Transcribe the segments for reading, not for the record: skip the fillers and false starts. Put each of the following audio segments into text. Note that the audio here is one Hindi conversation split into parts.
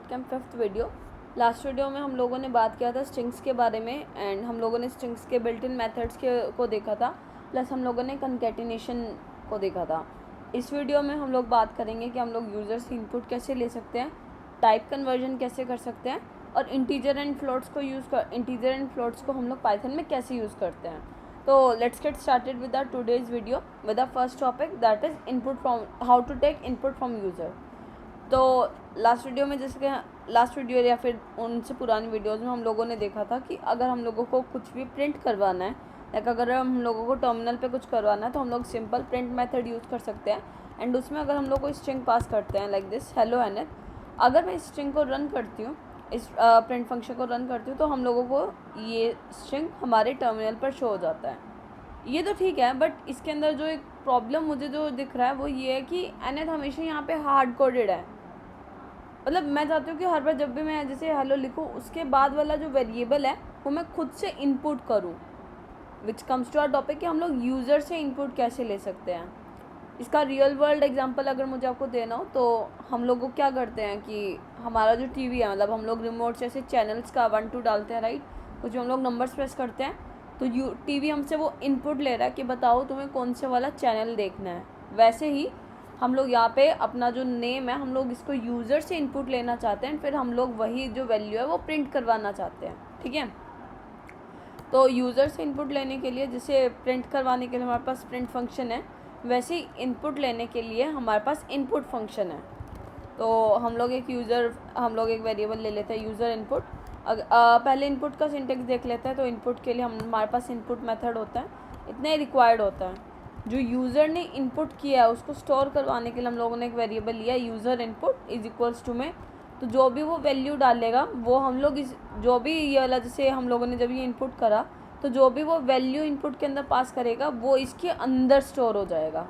बुट camp 5th video. Last video में हम लोगों ने बात किया था स्ट्रिंग्स के बारे में एंड हम लोगों ने स्ट्रिंग्स के बिल्ट इन मेथड्स को देखा था, प्लस हम लोगों ने कंकैटिनेशन को देखा था। इस वीडियो में हम लोग बात करेंगे कि हम लोग यूज़र से इनपुट कैसे ले सकते हैं, टाइप कन्वर्जन कैसे कर सकते हैं और इंटीजर एंड फ्लोट्स को हम लोग पाइथन में कैसे यूज़ करते हैं। तो let's get started with our today's video with the first topic, that is input from how to take input from user. तो लास्ट वीडियो में जैसे कि लास्ट वीडियो या फिर उनसे पुरानी वीडियोस में हम लोगों ने देखा था कि अगर हम लोगों को कुछ भी प्रिंट करवाना है, लाइक अगर हम लोगों को टर्मिनल पे कुछ करवाना है तो हम लोग सिंपल प्रिंट मेथड यूज़ कर सकते हैं। एंड उसमें अगर हम लोग को स्ट्रिंग पास करते हैं लाइक दिस हेलो एनएथ, अगर मैं इस स्ट्रिंग को रन करती हूँ, इस प्रिंट फंक्शन को रन करती हूँ, तो हम लोगों को ये स्ट्रिंग हमारे टर्मिनल पर शो हो जाता है। ये तो ठीक है, बट इसके अंदर जो एक प्रॉब्लम मुझे जो दिख रहा है वो ये है कि एनएथ हमेशा यहाँ पे हार्ड कोडेड है। मतलब मैं चाहती हूँ कि हर बार जब भी मैं जैसे हेलो लिखूँ, उसके बाद वाला जो वेरिएबल है वो मैं खुद से इनपुट करूँ, which comes to our topic कि हम लोग यूज़र से इनपुट कैसे ले सकते हैं। इसका रियल वर्ल्ड एग्जांपल अगर मुझे आपको देना हो तो हम लोग क्या करते हैं कि हमारा जो टीवी है, मतलब हम लोग रिमोट से ऐसे चैनल्स का 1 2 डालते हैं, राइट। कुछ हम लोग नंबर्स प्रेस करते हैं तो टीवी हमसे वो इनपुट ले रहा है कि बताओ तुम्हें कौन से वाला चैनल देखना है। वैसे ही हम लोग यहाँ पे अपना जो नेम है, हम लोग इसको यूज़र से इनपुट लेना चाहते हैं, फिर हम लोग वही जो वैल्यू है वो प्रिंट करवाना चाहते हैं, ठीक है। तो यूज़र से इनपुट लेने के लिए, जैसे प्रिंट करवाने के लिए हमारे पास प्रिंट फंक्शन है, वैसे ही इनपुट लेने के लिए हमारे पास इनपुट फंक्शन है। तो हम लोग एक वेरिएबल ले लेते हैं यूज़र इनपुट। पहले इनपुट का सिंटेक्स देख लेते हैं। तो इनपुट के लिए हमारे पास इनपुट मेथड होता है, इतना ही रिक्वायर्ड होता है। जो यूज़र ने इनपुट किया है उसको स्टोर करवाने के लिए हम लोगों ने एक वेरिएबल लिया, user input is equals to में। तो जो भी वो वैल्यू डालेगा वो हम लोग जो भी ये वाला, जैसे हम लोगों ने जब ये इनपुट करा तो जो भी वो वैल्यू इनपुट के अंदर पास करेगा वो इसके अंदर स्टोर हो जाएगा।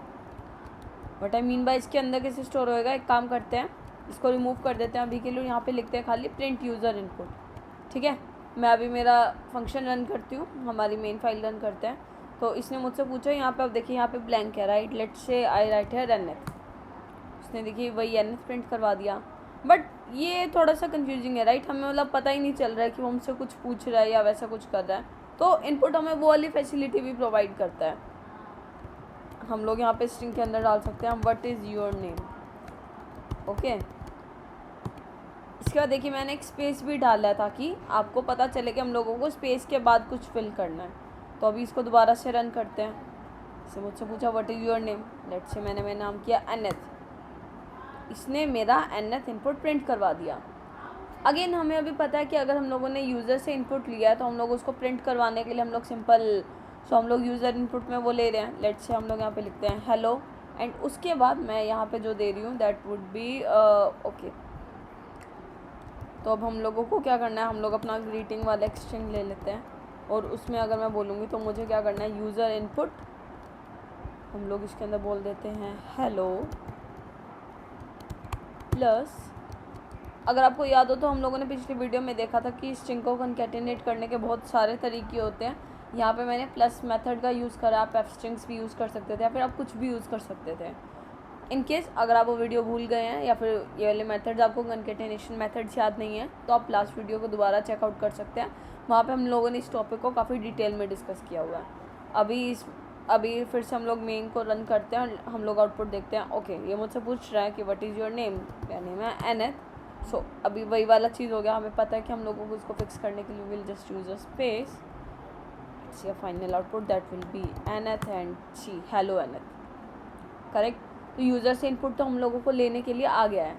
व्हाट आई मीन बाय इसके अंदर कैसे स्टोर होएगा, एक काम करते हैं, इसको रिमूव कर देते हैं अभी के लिए। यहाँ पे लिखते हैं खाली प्रिंट यूज़र इनपुट, ठीक है। मैं अभी मेरा फंक्शन रन करती हूँ, हमारी मेन फाइल रन करते हैं। तो इसने मुझसे पूछा, यहाँ पे अब देखिए यहाँ पे ब्लैंक है, right. Let's say I right है एनएथ, उसने देखिए वही एनएथ प्रिंट करवा दिया। बट ये थोड़ा सा कंफ्यूजिंग है, राइट। हमें मतलब पता ही नहीं चल रहा है कि वो हमसे कुछ पूछ रहा है या वैसा कुछ कर रहा है। तो इनपुट हमें वो वाली फैसिलिटी भी प्रोवाइड करता है। हम लोग यहाँ पे स्ट्रिंग के अंदर डाल सकते हैं what is your name, okay. इसके बाद देखिए मैंने एक स्पेस भी डाला है ताकि आपको पता चले कि हम लोगों को स्पेस के बाद कुछ फिल करना है। तो अभी इसको दोबारा से रन करते हैं। इससे मुझसे पूछा what is your name, let's say मैंने मेरा नाम किया एनएथ, इसने मेरा एनएथ इनपुट प्रिंट करवा दिया। अगेन हमें अभी पता है कि अगर हम लोगों ने यूज़र से इनपुट लिया है तो हम लोग उसको प्रिंट करवाने के लिए हम लोग हम लोग यूज़र इनपुट में वो ले रहे हैं। लेट्स से हम लोग यहाँ पे लिखते हैं हेलो, एंड उसके बाद मैं यहाँ पे जो दे रही हूँ दैट वुड बी ओके। तो अब हम लोगों को क्या करना है, हम लोग अपना ग्रीटिंग वाला स्ट्रिंग ले लेते हैं और उसमें अगर मैं बोलूँगी तो मुझे क्या करना है, यूज़र इनपुट, हम लोग इसके अंदर बोल देते हैं हेलो प्लस, अगर आपको याद हो तो हम लोगों ने पिछली वीडियो में देखा था कि स्ट्रिंग को कंकैटिनेट करने के बहुत सारे तरीके होते हैं। यहाँ पे मैंने प्लस मेथड का यूज़ करा, आप एफ स्ट्रिंग्स भी यूज़ कर सकते थे या फिर आप कुछ भी यूज़ कर सकते थे। इन केस अगर आप वो वीडियो भूल गए हैं या फिर ये वाले मेथड्स आपको कंकैटिनेशन मेथड्स याद नहीं है तो आप लास्ट वीडियो को दोबारा चेकआउट कर सकते हैं। वहाँ पे हम लोगों ने इस टॉपिक को काफ़ी डिटेल में डिस्कस किया हुआ है। अभी फिर से हम लोग मेन को रन करते हैं और हम लोग आउटपुट देखते हैं। ओके, ये मुझसे पूछ रहा है कि व्हाट इज़ योर नेम, मेरा नेम है एनएथ। सो अभी वही वाला चीज़ हो गया, हमें पता है कि हम लोगों को इसको फिक्स करने के लिए will just use a space, see final output that will be एनएथ एंड सी हेलो एनएथ, करेक्ट। तो यूज़र से इनपुट तो हम लोगों को लेने के लिए आ गया है।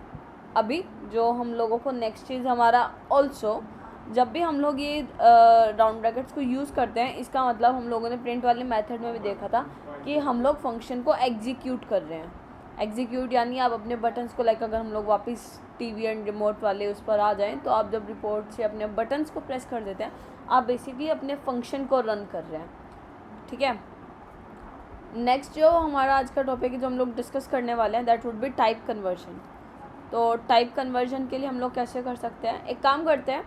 अभी जो हम लोगों को नेक्स्ट चीज़ हमारा ऑल्सो, जब भी हम लोग ये राउंड ब्रैकेट्स को यूज़ करते हैं, इसका मतलब हम लोगों ने प्रिंट वाले मेथड में भी देखा था कि हम लोग फंक्शन को एग्जीक्यूट कर रहे हैं। एग्जीक्यूट यानी आप अपने बटन्स को, लाइक अगर हम लोग वापस टीवी एंड रिमोट वाले उस पर आ जाएं तो आप जब रिपोर्ट से अपने बटन्स को प्रेस कर देते हैं, आप बेसिकली अपने फंक्शन को रन कर रहे हैं, ठीक है। नेक्स्ट जो हमारा आज का टॉपिक है जो हम लोग डिस्कस करने वाले हैं that would be type conversion. तो टाइप कन्वर्जन के लिए हम लोग कैसे कर सकते हैं, एक काम करते हैं,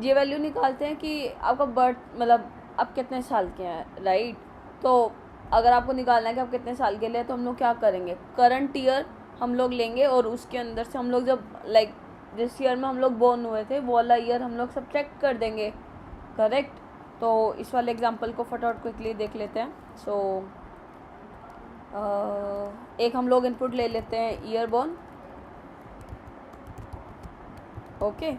ये वैल्यू निकालते हैं कि आपका बर्थ, मतलब आप कितने साल के हैं, राइट। तो अगर आपको निकालना है कि आप कितने साल के लिए, तो हम लोग क्या करेंगे, करंट ईयर हम लोग लेंगे और उसके अंदर से हम लोग जब लाइक जिस ईयर में हम लोग बोर्न हुए थे वो वाला ईयर हम लोग सब्ट्रैक्ट कर देंगे, करेक्ट। तो इस वाले एग्जांपल को फटाफट क्विकली देख लेते हैं। सो एक हम लोग इनपुट ले लेते हैं ईयर बोर्न, ओके।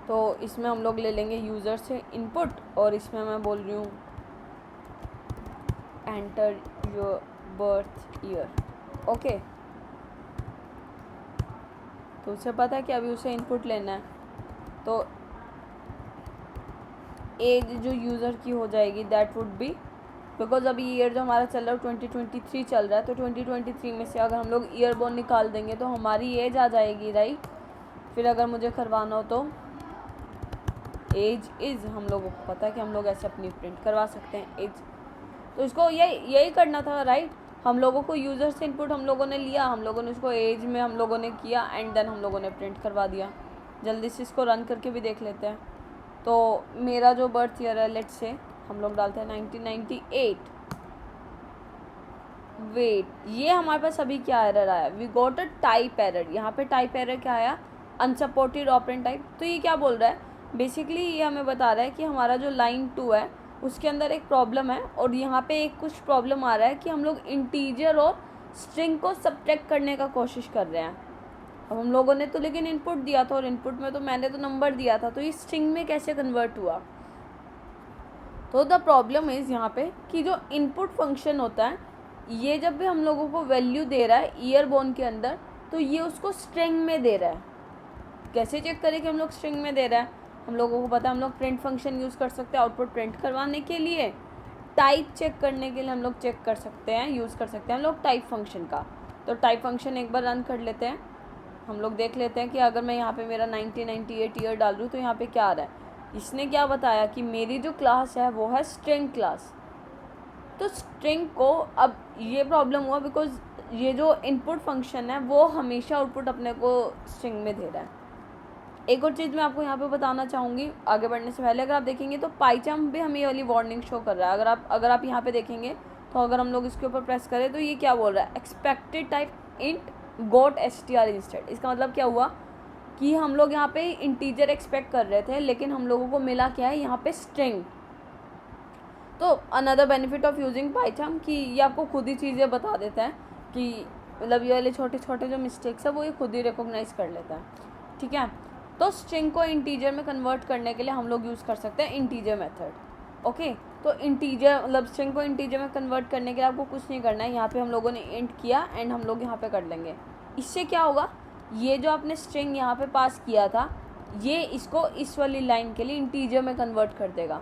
तो इसमें हम लोग ले लेंगे यूज़र से इनपुट, और इसमें मैं बोल रही हूँ enter your birth year, okay. तो उसे पता है कि अभी उसे इनपुट लेना है, तो एज जो यूज़र की हो जाएगी दैट वुड बी, बिकॉज अभी ईयर जो हमारा चल रहा है 2023 चल रहा है, तो 2023 में से अगर हम लोग ईयर बोर्न निकाल देंगे तो हमारी एज आ जाएगी, राइट। फिर अगर मुझे करवाना हो तो एज इज़, हम लोगों को पता है कि हम लोग ऐसे अपनी प्रिंट करवा सकते हैं एज। तो इसको यही करना था, राइट। हम लोगों को यूज़र से इनपुट हम लोगों ने लिया, हम लोगों ने उसको एज में हम लोगों ने किया, एंड देन हम लोगों ने प्रिंट करवा दिया। जल्दी से इसको रन करके भी देख लेते हैं। तो मेरा जो बर्थ ईयर है, लेट्स से हम लोग डालते हैं 1998। वेट, ये हमारे पास अभी क्या एरर आया, we got a type error. यहाँ पे टाइप एरर क्या आया, अनसपोर्टेड ऑपरेंड टाइप। तो ये क्या बोल रहा है, बेसिकली ये हमें बता रहा है कि हमारा जो लाइन 2 है उसके अंदर एक प्रॉब्लम है, और यहाँ पे एक कुछ प्रॉब्लम आ रहा है कि हम लोग इंटीजर और स्ट्रिंग को सब्ट्रैक्ट करने का कोशिश कर रहे हैं। अब हम लोगों ने तो लेकिन इनपुट दिया था, और इनपुट में तो मैंने तो नंबर दिया था, तो ये स्ट्रिंग में कैसे कन्वर्ट हुआ। तो द प्रॉब्लम इज़ यहाँ पे कि जो इनपुट फंक्शन होता है, ये जब भी हम लोगों को वैल्यू दे रहा है ईयर बोर्न के अंदर, तो ये उसको स्ट्रिंग में दे रहा है। कैसे चेक करें कि हम लोग स्ट्रिंग में दे रहा है, हम लोगों को पता है हम लोग प्रिंट फंक्शन यूज़ कर सकते हैं आउटपुट प्रिंट करवाने के लिए। टाइप चेक करने के लिए हम लोग चेक कर सकते हैं, यूज़ कर सकते हैं हम लोग टाइप फंक्शन का। तो टाइप फंक्शन एक बार रन कर लेते हैं, हम लोग देख लेते हैं कि अगर मैं यहाँ पे मेरा 1998 ईयर डाल दूँ तो यहाँ पे क्या आ रहा है। इसने क्या बताया कि मेरी जो क्लास है वो है स्ट्रिंग क्लास। तो स्ट्रिंग को अब ये प्रॉब्लम हुआ बिकॉज ये जो इनपुट फंक्शन है वो हमेशा आउटपुट अपने को स्ट्रिंग में दे रहा है। एक और चीज़ मैं आपको यहाँ पे बताना चाहूँगी आगे बढ़ने से पहले, अगर आप देखेंगे तो पाइचार्म भी हमें ये वाली वार्निंग शो कर रहा है। अगर आप यहाँ पे देखेंगे तो अगर हम लोग इसके ऊपर प्रेस करें तो ये क्या बोल रहा है, एक्सपेक्टेड टाइप इंट गोट str इंस्टेड। इसका मतलब क्या हुआ कि हम लोग यहाँ पे इंटीजर एक्सपेक्ट कर रहे थे, लेकिन हम लोगों को मिला क्या है यहाँ पे स्ट्रिंग। तो अनदर बेनिफिट ऑफ यूजिंग पाइचार्म कि ये आपको खुद ही चीज़ें बता देता है कि मतलब ये वाले छोटे छोटे जो मिस्टेक्स है वो ये खुद ही रिकॉग्नाइज कर लेता है, ठीक है। तो स्ट्रिंग को इंटीजर में कन्वर्ट करने के लिए हम लोग यूज़ कर सकते हैं इंटीजर मेथड, ओके। तो इंटीजर मतलब स्ट्रिंग को इंटीजर में कन्वर्ट करने के लिए आपको कुछ नहीं करना है, यहाँ पे हम लोगों ने इंट किया एंड हम लोग यहाँ पे कर लेंगे। इससे क्या होगा, ये जो आपने स्ट्रिंग यहाँ पे पास किया था ये इसको इस वाली लाइन के लिए इंटीजर में कन्वर्ट कर देगा।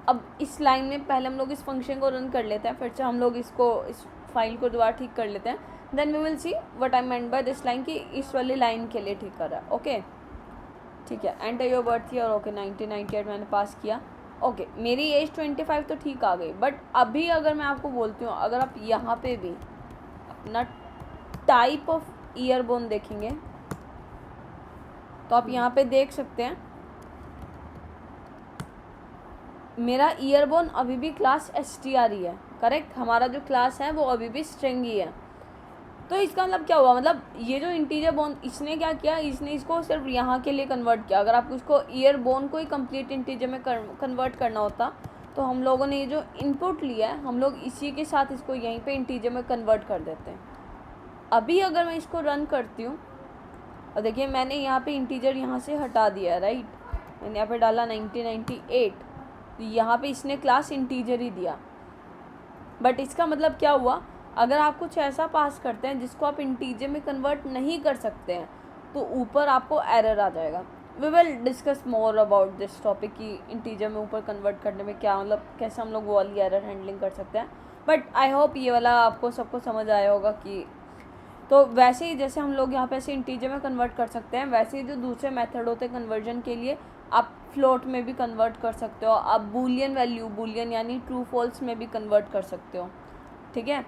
अब इस लाइन में पहले हम लोग इस फंक्शन को रन कर लेते हैं, फिर से हम लोग इसको इस फाइल को दोबारा ठीक कर लेते हैं, then we will see what I meant by this line कि इस वाली लाइन के लिए ठीक कर रहा है, ओके ठीक है। Enter your birth year, okay 1998 मैंने पास किया, ओके मेरी एज 25 तो ठीक आ गई। बट अभी अगर मैं आपको बोलती हूँ, अगर आप यहाँ पे भी अपना टाइप ऑफ ईयर बोन देखेंगे तो आप यहाँ पे देख सकते हैं मेरा ईयर बोन अभी भी क्लास str ही है, करेक्ट। हमारा जो क्लास है वो अभी भी स्ट्रिंग ही है। तो इसका मतलब क्या हुआ, मतलब ये जो इंटीजर बोन इसने क्या किया, इसने इसको सिर्फ यहाँ के लिए कन्वर्ट किया। अगर आपको इसको ईयर बोन को ही कंप्लीट इंटीजर में कन्वर्ट करना होता तो हम लोगों ने ये जो इनपुट लिया है हम लोग इसी के साथ इसको यहीं पे इंटीजर में कन्वर्ट कर देते हैं। अभी अगर मैं इसको रन करती हूँ और देखिए मैंने यहाँ पे इंटीजर यहाँ से हटा दिया, राइट। मैंने यहाँ पे डाला 1998, तो यहाँ पे इसने क्लास इंटीजर ही दिया। बट इसका मतलब क्या हुआ, अगर आप कुछ ऐसा पास करते हैं जिसको आप इंटीजर में कन्वर्ट नहीं कर सकते हैं तो ऊपर आपको एरर आ जाएगा। We will discuss more about this topic कि इंटीजर में ऊपर कन्वर्ट करने में क्या मतलब कैसे हम लोग वो वाली एरर हैंडलिंग कर सकते हैं। बट आई होप ये वाला आपको सबको समझ आया होगा कि तो वैसे ही जैसे हम लोग यहाँ पे ऐसे इंटीजर में कन्वर्ट कर सकते हैं, वैसे ही जो दूसरे मेथड होते हैं कन्वर्जन के लिए आप फ्लोट में भी कन्वर्ट कर सकते हो, आप बूलियन वैल्यू बूलियन यानी ट्रू फॉल्स में भी कन्वर्ट कर सकते हो, ठीक है।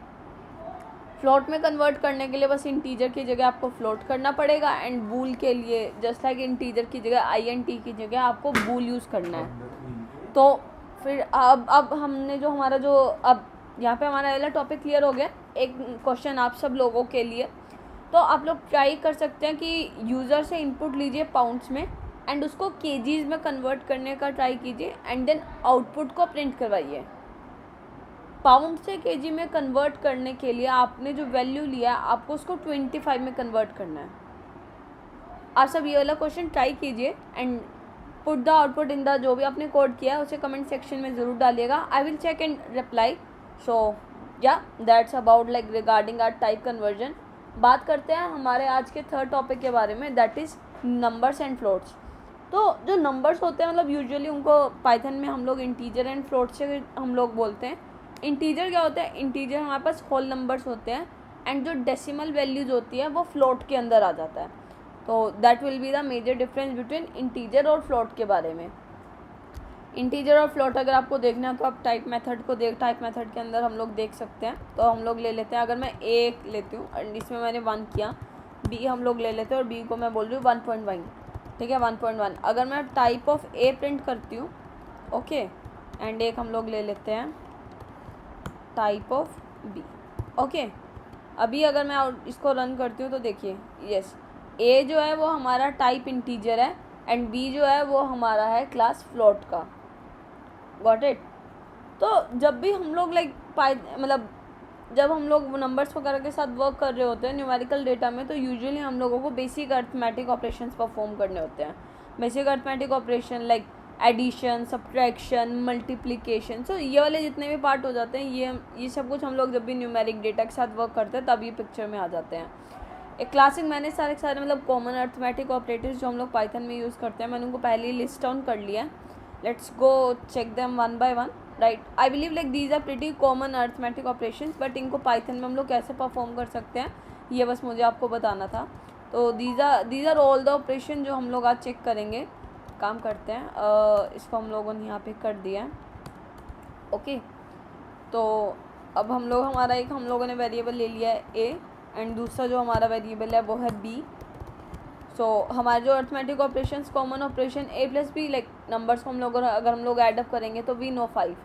फ्लोट में कन्वर्ट करने के लिए बस इंटीजर की जगह आपको फ्लोट करना पड़ेगा, एंड बूल के लिए जस्ट लाइक इंटीजर की जगह int की जगह आपको बूल यूज़ करना है। तो फिर अब हमने जो हमारा जो अब यहाँ पे हमारा अगला टॉपिक क्लियर हो गया। एक क्वेश्चन आप सब लोगों के लिए, तो आप लोग ट्राई कर सकते हैं कि यूज़र से इनपुट लीजिए पाउंड्स में एंड उसको केजीज में कन्वर्ट करने का ट्राई कीजिए एंड देन आउटपुट को प्रिंट करवाइए। पाउंड से केजी में कन्वर्ट करने के लिए आपने जो वैल्यू लिया है आपको उसको 25 में कन्वर्ट करना है। आप सब ये वाला क्वेश्चन ट्राई कीजिए and put the output in the, जो भी आपने कोड किया है उसे कमेंट सेक्शन में ज़रूर डालिएगा। I will check and reply. So या that's about like regarding R type conversion. बात करते हैं हमारे आज के थर्ड टॉपिक के बारे में, that is numbers and floats. तो जो नंबर्स होते हैं मतलब यूजुअली उनको पाइथन में हम लोग इंटीजर एंड फ्लोट से हम लोग बोलते हैं। इंटीजर क्या होता है? इंटीजर हमारे पास होल नंबर्स होते हैं एंड जो डेसिमल वैल्यूज़ होती है वो फ्लोट के अंदर आ जाता है। तो that will be the major difference between integer और फ्लोट के बारे में। इंटीजर और फ्लोट अगर आपको देखना है तो आप टाइप मेथड को टाइप मेथड के अंदर हम लोग देख सकते हैं। तो हम लोग ले लेते हैं, अगर मैं ए लेती हूँ एंड इसमें मैंने 1 किया, बी हम लोग ले लेते हैं और बी को मैं बोल रही हूँ 1.1, ठीक है 1.1। अगर मैं टाइप ऑफ ए प्रिंट करती हूँ, ओके, एंड एक हम लोग ले लेते हैं टाइप ऑफ बी, ओके। अभी अगर मैं इसको रन करती हूँ तो देखिए यस, ए जो है वो हमारा टाइप इंटीजर है एंड बी जो है वो हमारा है क्लास फ्लोट का। Got it? तो जब भी हम लोग लाइक मतलब जब हम लोग नंबर्स वगैरह के साथ वर्क कर रहे होते हैं न्यूमेरिकल डेटा में, तो यूजुअली हम लोगों को बेसिक अर्थमेटिक ऑपरेशंस परफॉर्म करने होते हैं। Basic arithmetic operation like addition, subtraction, multiplication, so ये वाले जितने भी पार्ट हो जाते हैं ये सब कुछ हम लोग जब भी न्यूमेरिक डेटा के साथ वर्क करते हैं तब ये पिक्चर में आ जाते हैं। एक क्लासिक मैंने सारे मतलब कॉमन अर्थमेटिक ऑपरेटर्स जो हम लोग पाइथन में यूज़ करते हैं, मैंने उनको पहले ही लिस्ट डाउन कर लिया है। Let's go check them one by one, right. I believe like these are pretty common arithmetic operations, but इनको पाइथन में हम लोग कैसे परफॉर्म कर सकते हैं ये बस मुझे आपको बताना था। तो these are all the operation जो हम लोग आज चेक करेंगे। काम करते हैं, इसको हम लोगों ने यहाँ पे कर दिया है, ओके। तो अब हम लोगों ने वेरिएबल ले लिया है ए एंड दूसरा जो हमारा वेरिएबल है वो है बी। सो हमारे जो arithmetic operations common operation a plus b, like numbers को अगर हम लोग ऐड अप करेंगे तो we know 5।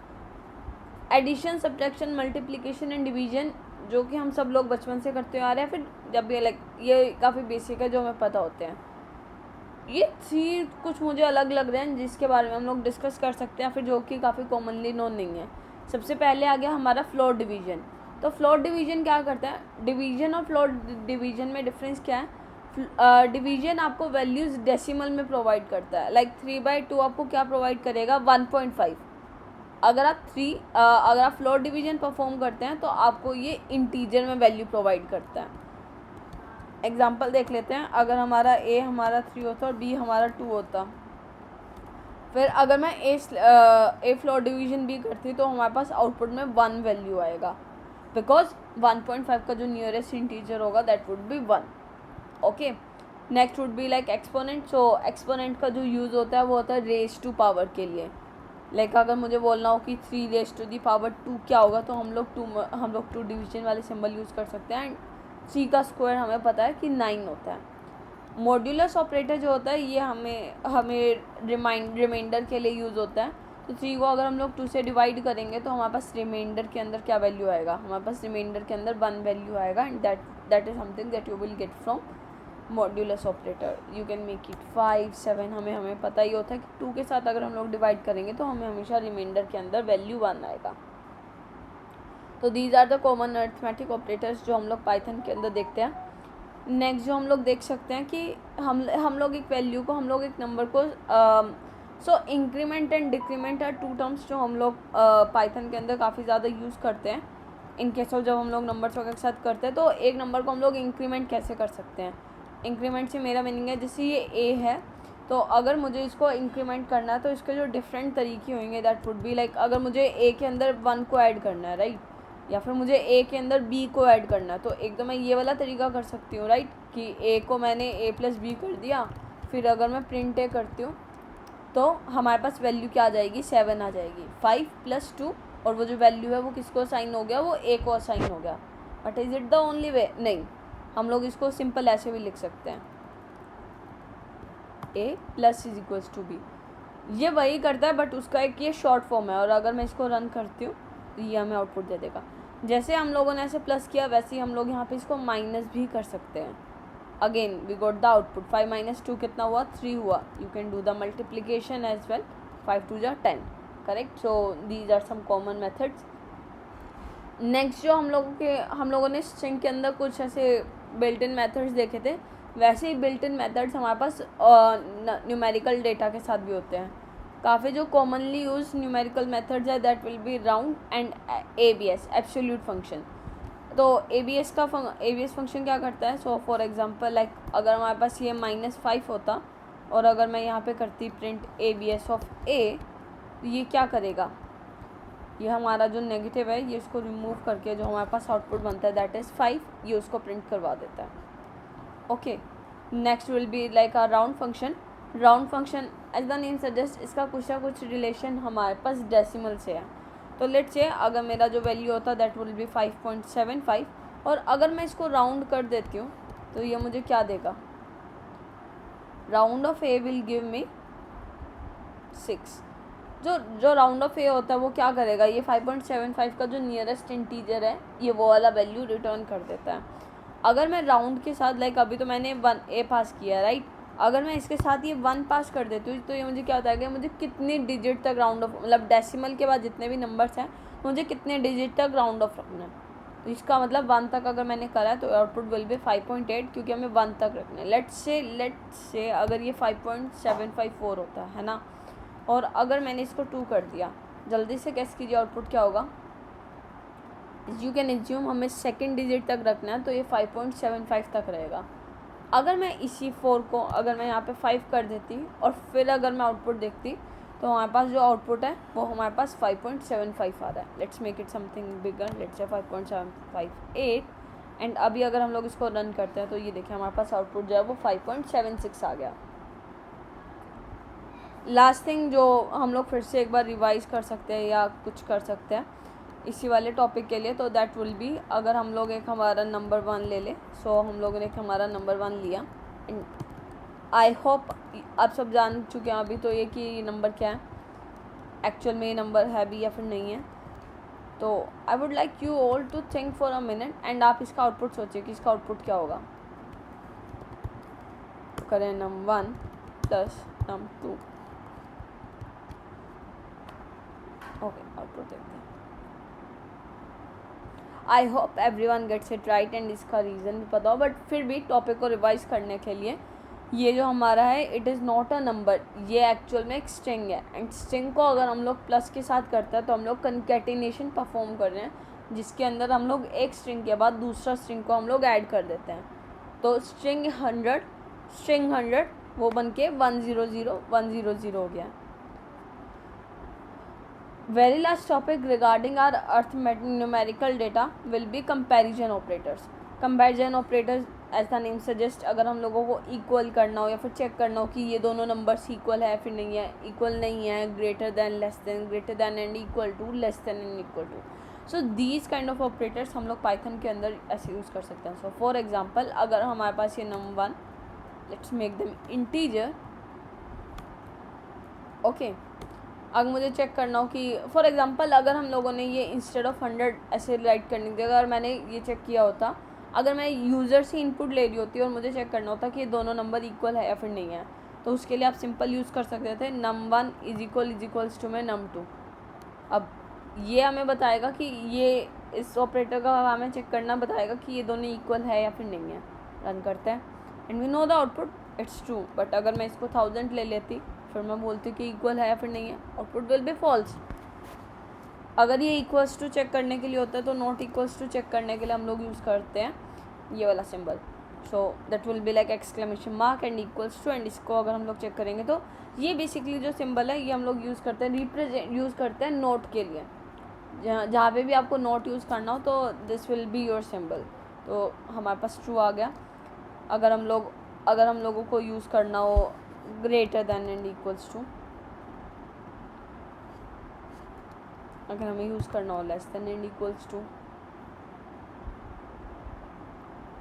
Addition, subtraction, multiplication and division जो कि हम सब लोग बचपन से करते आ रहे हैं, फिर जब भी लाइक ये काफ़ी बेसिक है जो हमें पता होते हैं। ये 3 कुछ मुझे अलग लग रहे हैं जिसके बारे में हम लोग डिस्कस कर सकते हैं, फिर जो कि काफ़ी कॉमनली नोन नहीं है। सबसे पहले आ गया हमारा फ्लोट डिवीजन। तो फ्लोट डिवीजन क्या करता है? डिवीजन और फ्लोट डिवीजन में डिफरेंस क्या है? डिवीजन आपको वैल्यूज़ डेसिमल में प्रोवाइड करता है, लाइक 3/2 आपको क्या प्रोवाइड करेगा? 1.5। अगर आप फ्लोट डिवीजन परफॉर्म करते हैं तो आपको ये इंटीजर में वैल्यू प्रोवाइड करता है। एग्जाम्पल देख लेते हैं, अगर हमारा ए हमारा 3 होता और बी हमारा 2 होता, फिर अगर मैं ए फ्लोट डिवीजन बी करती तो हमारे पास आउटपुट में 1 वैल्यू आएगा, बिकॉज 1.5 का जो नियरेस्ट इंटीजर होगा that would be 1, okay. Next would be like exponent. So exponent का जो यूज़ होता है वो होता है रेज टू पावर के लिए। लाइक अगर मुझे बोलना हो कि 3 रेज टू दी पावर 2 क्या होगा, तो हम लोग 2 डिवीजन वाले सिंबल यूज़ कर सकते हैं एंड 3 का स्क्वायर हमें पता है कि 9 होता है। मॉड्यूलस ऑपरेटर जो होता है ये हमें रिमाइंडर के लिए यूज़ होता है। तो 3 को अगर हम लोग 2 से डिवाइड करेंगे तो हमारे पास रिमाइंडर के अंदर क्या वैल्यू आएगा? हमारे पास रिमाइंडर के अंदर 1 वैल्यू आएगा and that is something that you will get from modulus operator. You can make it 5, 7, हमें पता ही होता है कि 2 के साथ अगर हम लोग डिवाइड करेंगे तो हमें हमेशा रिमाइंडर के अंदर वैल्यू 1 आएगा। तो these are the common arithmetic operators जो हम लोग पाइथन के अंदर देखते हैं। नेक्स्ट जो हम लोग देख सकते हैं कि हम लोग एक वैल्यू को, हम लोग एक नंबर को so increment and decrement are 2 terms जो हम लोग पाइथन के अंदर काफ़ी ज़्यादा यूज़ करते हैं। इन केस ऑफ जब हम लोग नंबर्स वगैरह के साथ करते हैं तो एक नंबर को हम लोग इंक्रीमेंट कैसे कर सकते हैं? इंक्रीमेंट से मेरा मीनिंग है जैसे ये ए है, तो अगर मुझे इसको इंक्रीमेंट करना है तो इसके जो डिफरेंट तरीके होंगे दैट वुड बी लाइक, अगर मुझे ए के अंदर 1 को ऐड करना है, राइट, या फिर मुझे ए के अंदर बी को ऐड करना है, तो एक तो मैं ये वाला तरीका कर सकती हूँ, राइट, कि ए को मैंने ए प्लस बी कर दिया, फिर अगर मैं प्रिंट ए करती हूँ तो हमारे पास वैल्यू क्या आ जाएगी? 7 आ जाएगी। 5 + 2 और वो जो वैल्यू है वो किसको असाइन हो गया? वो ए को असाइन हो गया। But is it the only way? नहीं, हम लोग इसको सिंपल ऐसे भी लिख सकते हैं, a + = b। ये वही करता है बट उसका एक ये शॉर्ट फॉर्म है, और अगर मैं इसको रन करती हूँ तो ये हमें आउटपुट दे देगा। जैसे हम लोगों ने ऐसे प्लस किया वैसे ही हम लोग यहाँ पे इसको माइनस भी कर सकते हैं. Again we got the output 5 - 2 कितना हुआ 3 हुआ. You can do the multiplication as well. 5 2 जा 10. Correct. So these are some common methods. Next जो हम लोगों ने स्ट्रिंग के अंदर कुछ ऐसे बिल्ट इन मेथड्स देखे थे, वैसे ही बिल्ट इन मेथड्स हमारे पास न्यूमेरिकल डेटा के साथ भी होते हैं. काफ़ी जो कॉमनली यूज न्यूमेरिकल मेथड्स है that will be round and ABS absolute function. तो ABS फंक्शन क्या करता है. सो फॉर एग्जांपल लाइक अगर हमारे पास ये -5 होता और अगर मैं यहाँ पे करती प्रिंट ABS ऑफ A, ये क्या करेगा, ये हमारा जो नेगेटिव है ये इसको रिमूव करके जो हमारे पास आउटपुट बनता है दैट इज़ 5, ये उसको प्रिंट करवा देता है. Okay. Next will be like a round function. Round function as the name suggest इसका कुछ ना कुछ रिलेशन हमारे पास डेसिमल से है. तो लेट्स से अगर मेरा जो वैल्यू होता है दैट विल बी 5.75 और अगर मैं इसको राउंड कर देती हूँ तो ये मुझे क्या देगा. Round of A will give me 6. जो राउंड ऑफ A होता है वो क्या करेगा, ये 5.75 का जो नियरेस्ट इंटीजर है ये वो वाला वैल्यू रिटर्न कर देता है. अगर मैं राउंड के साथ लाइक अभी तो मैंने 1A पास किया है राइट, अगर मैं इसके साथ ये 1 पास कर देती हूँ तो ये मुझे क्या होता है कि मुझे कितनी डिजिट तक राउंड ऑफ, मतलब डेसिमल के बाद जितने भी नंबर्स हैं मुझे कितने डिजिट तक राउंड ऑफ रखना है. तो इसका मतलब 1 तक अगर मैंने करा है तो आउटपुट विल बी 5.8 क्योंकि हमें 1 तक रखना है. लेट्स से अगर ये 5.754 होता है ना, और अगर मैंने इसको 2 कर दिया, जल्दी से गेस कीजिए आउटपुट क्या होगा. यू कैन एज्यूम हमें सेकंड डिजिट तक रखना है तो ये 5.75 तक रहेगा. अगर मैं इसी 4 को अगर मैं यहाँ पे 5 कर देती और फिर अगर मैं आउटपुट देखती तो हमारे पास जो आउटपुट है वो हमारे पास 5.75 आ रहा है. Let's make it something bigger. Let's say 5.758 and अभी अगर हम लोग इसको रन करते हैं तो ये देखिए हमारे पास आउटपुट जो है वो 5.76 आ गया. लास्ट थिंग जो हम लोग फिर से एक बार रिवाइज कर सकते हैं या कुछ कर सकते हैं इसी वाले टॉपिक के लिए, तो दैट विल बी अगर हम लोग एक हमारा नंबर 1 ले लें. सो हम लोगों ने एक हमारा नंबर 1 लिया एंड आई होप आप सब जान चुके हैं अभी तो ये कि ये नंबर क्या है, एक्चुअल में ये नंबर है भी या फिर नहीं है. तो I would like you all to think for a minute and आप इसका आउटपुट सोचिए कि इसका आउटपुट क्या होगा. करें number 1 plus number 2. Okay output देखते हैं. I hope everyone gets it right and इसका रीज़न भी पता हो, बट फिर भी टॉपिक को रिवाइज करने के लिए ये जो हमारा है it is not a number, ये एक्चुअल में एक स्ट्रिंग है. एंड स्ट्रिंग को अगर हम लोग प्लस के साथ करते हैं तो हम लोग कंकैटिनेशन परफॉर्म कर रहे हैं जिसके अंदर हम लोग एक स्ट्रिंग के बाद दूसरा स्ट्रिंग को हम लोग ऐड कर देते हैं. तो स्ट्रिंग 100 वो बन के 100 हो गया. Very last topic regarding our arithmetic numerical data will be comparison operators. Comparison operators as the name suggests अगर हम लोगों को इक्वल करना हो या फिर चेक करना हो कि ये दोनों नंबर्स इक्वल है फिर नहीं है, इक्वल नहीं है, greater than, less than, greater than and equal to, less than and equal to. So these kind of operators हम लोग पाइथन के अंदर ऐसे यूज़ कर सकते हैं. सो फॉर एग्जाम्पल अगर हमारे पास ये number 1, let's make them integer. Okay. अगर मुझे चेक करना हो कि फॉर एग्जांपल अगर हम लोगों ने ये इंस्टेड ऑफ 100 ऐसे राइट करने की जगह अगर मैंने ये चेक किया होता, अगर मैं यूज़र से इनपुट ले रही होती और मुझे चेक करना होता कि ये दोनों नंबर इक्वल है या फिर नहीं है, तो उसके लिए आप सिंपल यूज़ कर सकते थे num1 इज टू में num2. अब ये हमें बताएगा कि ये इस ऑपरेटर का हमें चेक करना बताएगा कि ये दोनों इक्वल है या फिर नहीं है. रन करते हैं and we know the output it's true. But अगर मैं इसको 1000 ले लेती फिर मैं बोलती कि इक्वल है या फिर नहीं है, आउटपुट विल बी फॉल्स. अगर ये इक्वल्स टू चेक करने के लिए होता है तो नॉट इक्वल्स टू चेक करने के लिए हम लोग यूज़ करते हैं ये वाला symbol. So that will be like exclamation mark and equals to. And इसको अगर हम लोग चेक करेंगे तो ये बेसिकली जो सिंबल है ये हम लोग यूज़ करते हैं यूज़ करते हैं नोट के लिए. जहाँ पे भी आपको नोट यूज़ करना हो तो this will be your symbol. तो हमारे पास ट्रू आ गया. अगर हम लोगों को यूज़ करना हो greater than and equals to, अगर हमें यूज़ करना हो less than and equals to,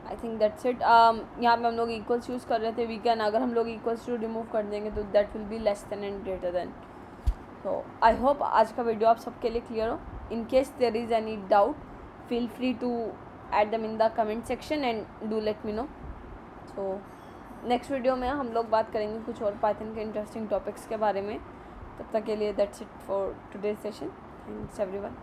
I think that's it. यहाँ पे हम लोग इक्वल्स यूज़ कर रहे थे. वी कैन अगर हम लोग इक्वल्स टू रिमूव कर देंगे तो that will be less than and greater than. तो आई होप आज का वीडियो आप सबके लिए क्लियर हो. In case there is any doubt feel free to add them in the comment section and do let me know. So next video में हम लोग बात करेंगे कुछ और पाइथन के इंटरेस्टिंग टॉपिक्स के बारे में. तब तक के लिए that's it for today's session. Thanks everyone.